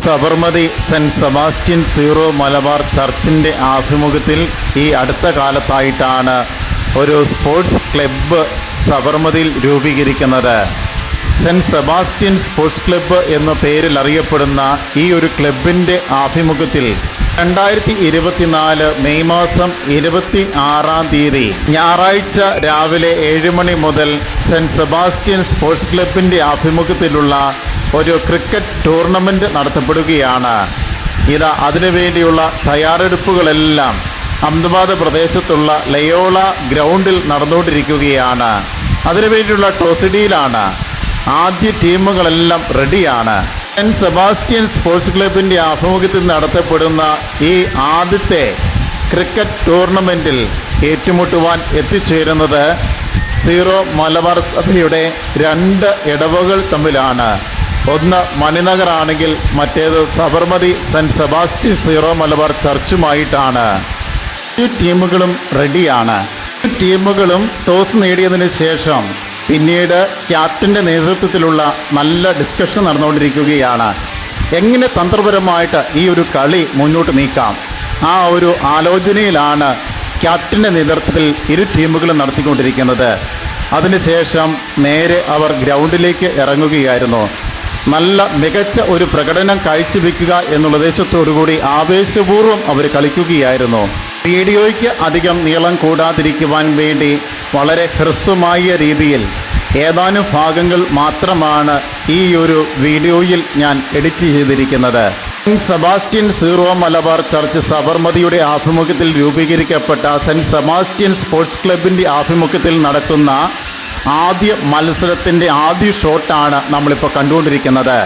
Sabarmati saint Sebastian Syro Malabar ചർച്ചിൻ്റെ ആഭിമുഖ്യത്തിൽ ഈ അടുത്ത കാലത്തായിട്ടാണ് ഒരു സ്പോർട്സ് ക്ലബ്ബ് സബർമതിയിൽ രൂപീകരിക്കുന്നത്. സെൻറ്റ് സെബാസ്റ്റ്യൻ സ്പോർട്സ് ക്ലബ്ബ് എന്ന പേരിൽ അറിയപ്പെടുന്ന ഈ ഒരു ക്ലബിൻ്റെ ആഭിമുഖ്യത്തിൽ 2024 മെയ് മാസം 26-ാം തീയതി ഞായറാഴ്ച രാവിലെ 7 മണി മുതൽ സെൻറ്റ് സെബാസ്റ്റ്യൻ സ്പോർട്സ് ക്ലബിൻ്റെ ആഭിമുഖ്യത്തിലുള്ള ഒരു ക്രിക്കറ്റ് ടൂർണമെൻറ്റ് നടത്തപ്പെടുകയാണ്. അതിനുവേണ്ടിയുള്ള തയ്യാറെടുപ്പുകളെല്ലാം അഹമ്മദാബാദ് പ്രദേശത്തുള്ള ലയോള ഗ്രൗണ്ടിൽ നടന്നുകൊണ്ടിരിക്കുകയാണ്. അതിനുവേണ്ടിയുള്ള പ്രൊസീഡിയിലാണ്. ആദ്യ ടീമുകളെല്ലാം റെഡിയാണ്. സെൻറ്റ് സെബാസ്റ്റ്യൻ സ്പോർട്സ് ക്ലബിൻ്റെ ആഭിമുഖ്യത്തിൽ നടത്തപ്പെടുന്ന ഈ ആദ്യത്തെ ക്രിക്കറ്റ് ടൂർണമെൻറ്റിൽ ഏറ്റുമുട്ടുവാൻ എത്തിച്ചേരുന്നത് സീറോ മലബാർ സഭയുടെ 2 ഇടവകൾ തമ്മിലാണ്. ഒന്ന് മണിനഗർ ആണെങ്കിൽ മറ്റേത് Sabarmati saint Sebastian Syro Malabar ചർച്ചുമായിട്ടാണ്. ഈ ടീമുകളും റെഡിയാണ്. ഈ ടീമുകളും ടോസ് നേടിയതിന് ശേഷം പിന്നീട് ക്യാപ്റ്റൻ്റെ നേതൃത്വത്തിലുള്ള നല്ല ഡിസ്കഷൻ നടന്നുകൊണ്ടിരിക്കുകയാണ്. എങ്ങനെ തന്ത്രപരമായിട്ട് ഈ ഒരു കളി മുന്നോട്ട് നീക്കാം, ആ ഒരു ആലോചനയിലാണ് ക്യാപ്റ്റൻ്റെ നേതൃത്വത്തിൽ ഇരു ടീമുകളും നടത്തിക്കൊണ്ടിരിക്കുന്നത്. അതിനുശേഷം നേരെ അവർ ഗ്രൗണ്ടിലേക്ക് ഇറങ്ങുകയായിരുന്നു. നല്ല മികച്ച ഒരു പ്രകടനം കാഴ്ചവെക്കുക എന്നുള്ള ഉദ്ദേശത്തോടുകൂടി ആവേശപൂർവ്വം അവർ കളിക്കുകയായിരുന്നു. വീഡിയോയ്ക്ക് അധികം നീളം കൂടാതിരിക്കുവാൻ വേണ്ടി വളരെ ഹ്രസ്വമായ രീതിയിൽ ഏതാനും ഭാഗങ്ങൾ മാത്രമാണ് ഈ ഒരു വീഡിയോയിൽ ഞാൻ എഡിറ്റ് ചെയ്തിരിക്കുന്നത്. Saint Sebastian Syro Malabar church സബർമതിയുടെ ആഭിമുഖ്യത്തിൽ രൂപീകരിക്കപ്പെട്ട സെൻറ്റ് സെബാസ്റ്റ്യൻ സ്പോർട്സ് ക്ലബിൻ്റെ ആഭിമുഖ്യത്തിൽ നടക്കുന്ന ആദ്യ മത്സരത്തിൻ്റെ ആദ്യ ഷോട്ടാണ് നമ്മളിപ്പോൾ കണ്ടുകൊണ്ടിരിക്കുന്നത്.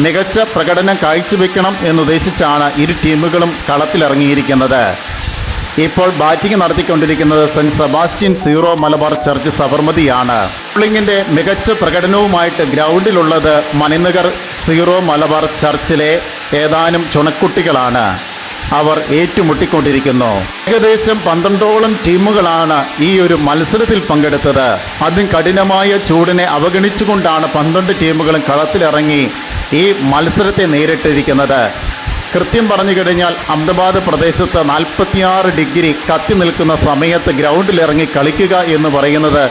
മികച്ച പ്രകടനം കാഴ്ചവെക്കണം എന്നുദ്ദേശിച്ചാണ് ഇരു ടീമുകളും കളത്തിലിറങ്ങിയിരിക്കുന്നത്. ഇപ്പോൾ ബാറ്റിംഗ് നടത്തിക്കൊണ്ടിരിക്കുന്നത് saint Sebastian Syro Malabar church സബർമതിയാണ്. ബോളിങ്ങിൻ്റെ മികച്ച പ്രകടനവുമായിട്ട് ഗ്രൗണ്ടിലുള്ളത് മണിനഗർ സീറോ മലബാർ ചർച്ചിലെ ഏതാനും ചുണക്കുട്ടികളാണ്. അവർ ഏറ്റുമുട്ടിക്കൊണ്ടിരിക്കുന്നു. ഏകദേശം 12ഓളം ടീമുകളാണ് ഈ ഒരു മത്സരത്തിൽ പങ്കെടുത്തത്. അതികഠിനമായ ചൂടിനെ അവഗണിച്ചുകൊണ്ടാണ് 12 ടീമുകളും കളത്തിലിറങ്ങി ഈ മത്സരത്തെ നേരിട്ടിരിക്കുന്നത്. കൃത്യം പറഞ്ഞു കഴിഞ്ഞാൽ അഹമ്മദാബാദ് പ്രദേശത്ത് 46 ഡിഗ്രി കത്തി നിൽക്കുന്ന സമയത്ത് ഗ്രൗണ്ടിലിറങ്ങി കളിക്കുക എന്ന് പറയുന്നത്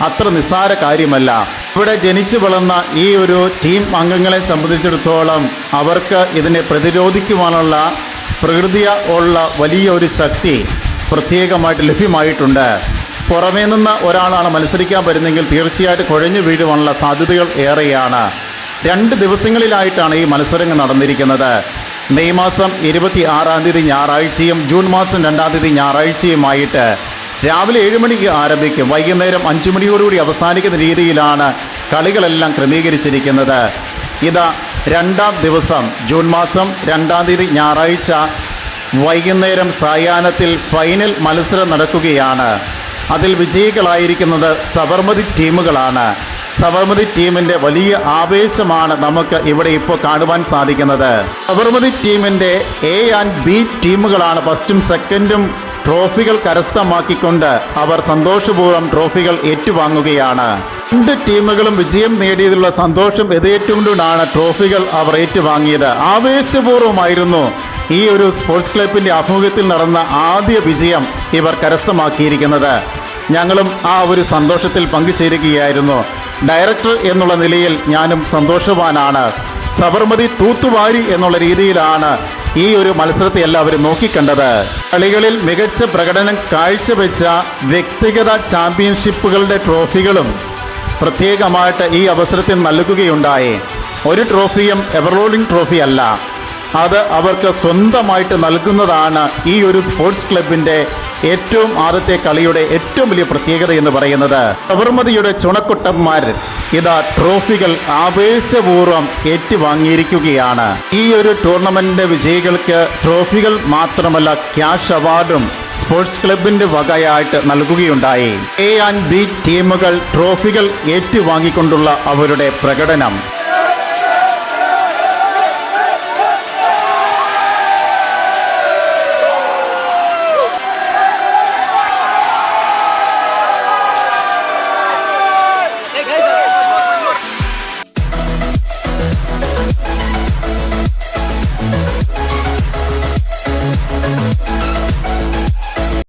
അത്ര നിസ്സാര കാര്യമല്ല. ഇവിടെ ജനിച്ചു വളർന്ന ഈ ഒരു ടീം അംഗങ്ങളെ സംബന്ധിച്ചിടത്തോളം അവർക്ക് ഇതിനെ പ്രതിരോധിക്കുവാനുള്ള പ്രകൃതിയ ഉള്ള വലിയ ഒരു ശക്തി പ്രത്യേകമായിട്ട് ലഭ്യമായിട്ടുണ്ട്. പുറമേ നിന്ന് ഒരാളാണ് മത്സരിക്കാൻ വരുന്നെങ്കിൽ തീർച്ചയായിട്ടും കുഴഞ്ഞു വീഴുവാനുള്ള സാധ്യതകൾ ഏറെയാണ്. 2 ദിവസങ്ങളിലായിട്ടാണ് ഈ മത്സരങ്ങൾ നടന്നിരിക്കുന്നത്. മെയ് മാസം 26-ാം തീയതി ഞായറാഴ്ചയും ജൂൺ മാസം 2-ാം തീയതി ഞായറാഴ്ചയുമായിട്ട് രാവിലെ 7 മണിക്ക് ആരംഭിക്കും. വൈകുന്നേരം 5 മണിയോടുകൂടി അവസാനിക്കുന്ന രീതിയിലാണ് കളികളെല്ലാം ക്രമീകരിച്ചിരിക്കുന്നത്. 2-ാം ദിവസം ജൂൺ മാസം 2-ാം തീയതി ഞായറാഴ്ച വൈകുന്നേരം സായാഹ്നത്തിൽ ഫൈനൽ മത്സരം നടക്കുകയാണ്. അതിൽ വിജയികളായിരിക്കുന്നത് സബർമതി ടീമുകളാണ്. സബർമതി ടീമിൻ്റെ വലിയ ആവേശമാണ് നമുക്ക് ഇവിടെ ഇപ്പോൾ കാണുവാൻ സാധിക്കുന്നത്. സബർമതി ടീമിൻ്റെ A ആൻഡ് B ടീമുകളാണ് ഫസ്റ്റും സെക്കൻഡും ട്രോഫികൾ കരസ്ഥമാക്കിക്കൊണ്ട് അവർ സന്തോഷപൂർവ്വം ട്രോഫികൾ ഏറ്റുവാങ്ങുകയാണ്. 2 ടീമുകളും വിജയം നേടിയതിലുള്ള സന്തോഷം എതേറ്റുകൊണ്ടാണ് ട്രോഫികൾ അവർ ഏറ്റുവാങ്ങിയത്. ആവേശപൂർവ്വമായിരുന്നു ഈ ഒരു സ്പോർട്സ് ക്ലബിൻ്റെ ആഭിമുഖ്യത്തിൽ നടന്ന ആദ്യ വിജയം ഇവർ കരസ്ഥമാക്കിയിരിക്കുന്നത്. ഞങ്ങളും ആ ഒരു സന്തോഷത്തിൽ പങ്കുചേരുകയായിരുന്നു. ഡയറക്ടർ എന്നുള്ള നിലയിൽ ഞാനും സന്തോഷവാനാണ്. സബർമതി തൂത്തുവാരി എന്നുള്ള രീതിയിലാണ് ഈ ഒരു മത്സരത്തെ എല്ലാവരും നോക്കിക്കണ്ടത്. കളികളിൽ മികച്ച പ്രകടനം കാഴ്ചവെച്ച വ്യക്തിഗത ചാമ്പ്യൻഷിപ്പുകളുടെ ട്രോഫികളും പ്രത്യേകമായിട്ട് ഈ അവസരത്തിൽ നൽകുകയുണ്ടായി. ഒരു ട്രോഫിയും എവർലോഡിംഗ് ട്രോഫി അല്ല, അത് അവർക്ക് സ്വന്തമായിട്ട് നൽകുന്നതാണ് ഈ ഒരു സ്പോർട്സ് ക്ലബിൻ്റെ ഏറ്റവും ആദ്യത്തെ കളിയുടെ ഏറ്റവും വലിയ പ്രത്യേകത എന്ന് പറയുന്നത്. സബർമതിയുടെ ചുണക്കുട്ടന്മാർ ട്രോഫികൾ ആവേശപൂർവ്വം ഏറ്റുവാങ്ങിയിരിക്കുകയാണ്. ഈ ഒരു ടൂർണമെൻറ്റിൻ്റെ വിജയികൾക്ക് ട്രോഫികൾ മാത്രമല്ല ക്യാഷ് അവാർഡും സ്പോർട്സ് ക്ലബിൻ്റെ വകയായിട്ട് നൽകുകയുണ്ടായി. A ആൻഡ് B ടീമുകൾ ട്രോഫികൾ ഏറ്റുവാങ്ങിക്കൊണ്ടുള്ള അവരുടെ പ്രകടനം